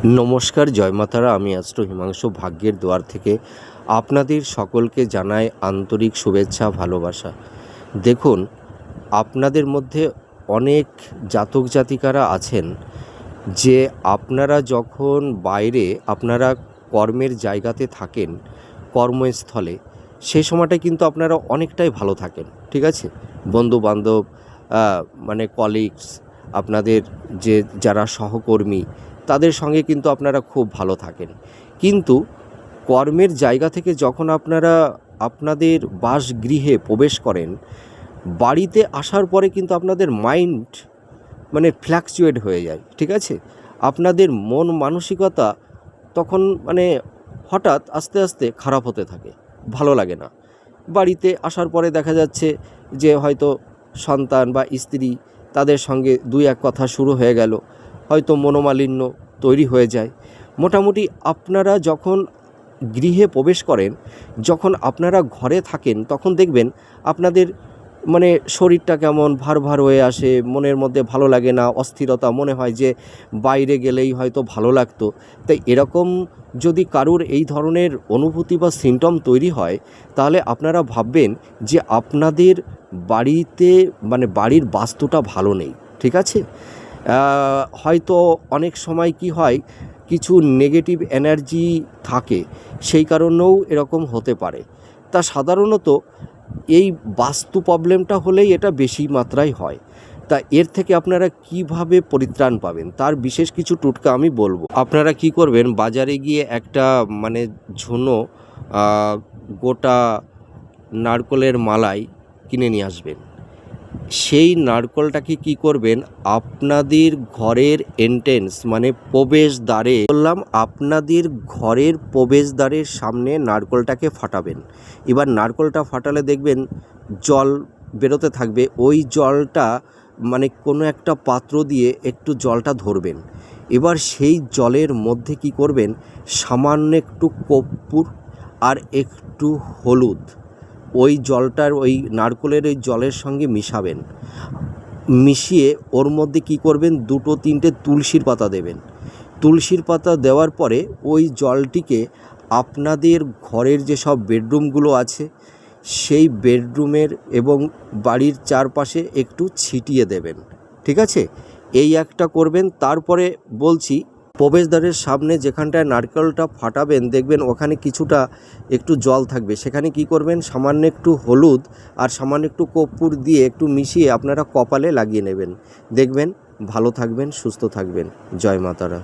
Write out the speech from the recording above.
নমস্কার, জয় মাতারা। আমি অ্যাস্ট্রো হিমাংশু ভাগ্যের দুয়ার থেকে আপনাদের সকলকে জানাই আন্তরিক শুভেচ্ছা, ভালোবাসা। দেখুন, আপনাদের মধ্যে অনেক জাতক জাতিকারা আছেন যে আপনারা যখন বাইরে আপনারা কর্মের জায়গাতে থাকেন, কর্মস্থলে, সেই সময়টায় কিন্তু আপনারা অনেকটাই ভালো থাকেন, ঠিক আছে? বন্ধুবান্ধব, মানে কলিগস, আপনাদের যে যারা সহকর্মী, তাদের সঙ্গে কিন্তু আপনারা খুব ভালো থাকেন। কিন্তু কর্মের জায়গা থেকে যখন আপনারা আপনাদের বাসগৃহে প্রবেশ করেন, বাড়িতে আসার পরে কিন্তু আপনাদের মাইন্ড মানে ফ্ল্যাকচুয়েট হয়ে যায়, ঠিক আছে? আপনাদের মন মানসিকতা তখন মানে হঠাৎ আস্তে আস্তে খারাপ হতে থাকে, ভালো লাগে না। বাড়িতে আসার পরে দেখা যাচ্ছে যে হয়তো সন্তান বা স্ত্রী, তাদের সঙ্গে দুই এক কথা শুরু হয়ে গেল, হয়তো মনোমালিন্য তৈরি হয়ে যায়। মোটামুটি আপনারা যখন গৃহে প্রবেশ করেন, যখন আপনারা ঘরে থাকেন, তখন দেখবেন আপনাদের মানে শরীরটা কেমন ভার ভার হয়ে আসে, মনের মধ্যে ভালো লাগে না, অস্থিরতা, মনে হয় যে বাইরে গেলেই হয়তো ভালো লাগতো। তাই এরকম যদি কারুর এই ধরনের অনুভূতি বা সিমটম তৈরি হয়, তাহলে আপনারা ভাববেন যে আপনাদের বাড়িতে মানে বাড়ির বাস্তুটা ভালো নেই, ঠিক আছে? হয়তো অনেক সময় কি হয়, কিছু নেগেটিভ এনার্জি থাকে, সেই কারণেও এরকম হতে পারে। তা সাধারণত এই বাস্তু প্রবলেমটা হলেই এটা বেশি মাত্রায় হয়। তা এর থেকে আপনারা কিভাবে পরিত্রাণ পাবেন, তার বিশেষ কিছু টোটকা আমি বলবো। আপনারা কি করবেন, বাজারে গিয়ে একটা মানে ঝুনো গোটা নারকলের মালাই কিনে নিয়ে আসবেন। সেই নারকলটাকে কি করবেন, আপনাদের ঘরের এন্ট্রেন্স মানে প্রবেশদ্বারে, বললাম আপনাদের ঘরের প্রবেশদ্বারের সামনে নারকলটাকে ফাটাবেন। এবার নারকলটা ফাটালে দেখবেন জল বেরোতে থাকবে। ওই জলটা মানে কোনো একটা পাত্র দিয়ে একটু জলটা ধরবেন। এবার সেই জলের মধ্যে কি করবেন, সামান্য একটু কর্পূর আর একটু হলুদ ওই জলটার ওই নারকলের ওই জলের সঙ্গে মিশাবেন। মিশিয়ে ওর মধ্যে কি করবেন, দুটো তিনটে তুলসীর পাতা দেবেন। তুলসীর পাতা দেওয়ার পরে ওই জলটিকে আপনাদের ঘরের যে সব বেডরুমগুলো আছে, সেই বেডরুমের এবং বাড়ির চারপাশে একটু ছিটিয়ে দেবেন, ঠিক আছে? এই একটা করবেন। তারপরে বলছি, প্রবেশদ্বারের সামনে যেখানটায় নারকেলটা ফাটাবেন, দেখবেন ওখানে কিছুটা একটু জল থাকবে। সেখানে কি করবেন, সামান্য একটু হলুদ আর সামান্য একটু কর্পূর দিয়ে একটু মিশিয়ে আপনারা কপালে লাগিয়ে নেবেন। দেখবেন ভালো থাকবেন, সুস্থ থাকবেন। জয় মাতারা।